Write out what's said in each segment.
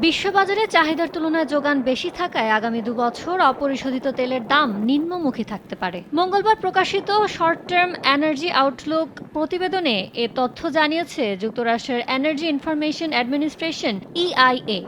বিশ্ববাজারে চাহিদার তুলনায় যোগান বেশি থাকায় আগামী ২ বছর অপরিশোধিত তেলের দাম নিম্নমুখী থাকতে পারে। মঙ্গলবার প্রকাশিত শর্ট টার্ম এনার্জি আউটলুক প্রতিবেদনে এ তথ্য জানিয়েছে যুক্তরাষ্ট্রের এনার্জি ইনফরমেশন অ্যাডমিনিস্ট্রেশন ইআইএ।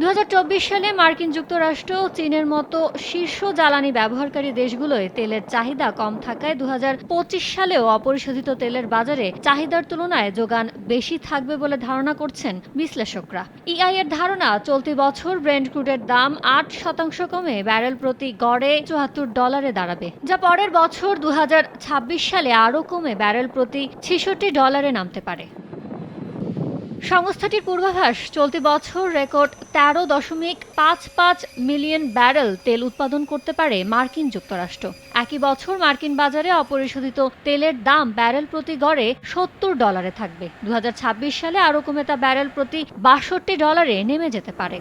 ২০২৪ সালে মার্কিন যুক্তরাষ্ট্র ও চীনের মতো শীর্ষ জ্বালানি ব্যবহারকারী দেশগুলোয় তেলের চাহিদা কম থাকায় ২০২৫ সালেও অপরিশোধিত তেলের বাজারে চাহিদার তুলনায় যোগান বেশি থাকবে বলে ধারণা করছেন বিশ্লেষকরা। ইআইএর ধারণা, চলতি বছর ব্রেন্ট ক্রুডের দাম ৮% কমে ব্যারেল প্রতি গড়ে $৭৪ দাঁড়াবে, যা পরের বছর ২০২৬ সালে আরও কমে ব্যারেল প্রতি $৬৬ নামতে পারে। সংস্থাটির পূর্বাভাস, চলতি বছর রেকর্ড ১৩.৫৫ মিলিয়ন ব্যারেল তেল উৎপাদন করতে পারে মার্কিন যুক্তরাষ্ট্র। একই বছর মার্কিন বাজারে অপরিশোধিত তেলের দাম ব্যারেল প্রতি গড়ে $৭০ থাকবে। ২০২৬ সালে আরও কমে তা ব্যারেল প্রতি $৬২ নেমে যেতে পারে।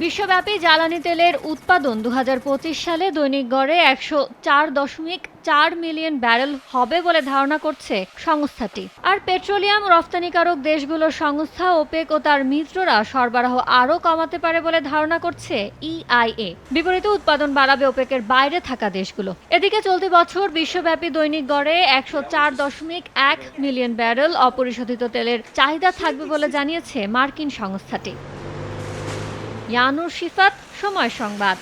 বিশ্বব্যাপী জ্বালানি তেলের উৎপাদন ২০২৫ সালে দৈনিক গড়ে ১০৪.৪ মিলিয়ন ব্যারেল হবে বলে ধারণা করছে সংস্থাটি। আর পেট্রোলিয়াম রফতানিকারক দেশগুলোর সংস্থা ওপেক ও তার মিত্ররা সরবরাহ আরও কমাতে পারে বলে ধারণা করছে ইআইএ। বিপরীতে উৎপাদন বাড়াবে ওপেকের বাইরে থাকা দেশগুলো। এদিকে চলতি বছর বিশ্বব্যাপী দৈনিক গড়ে ১০৪.১ মিলিয়ন ব্যারেল অপরিশোধিত তেলের চাহিদা থাকবে বলে জানিয়েছে মার্কিন সংস্থাটি। ইয়ানুর শিফাত, সময় সংবাদ।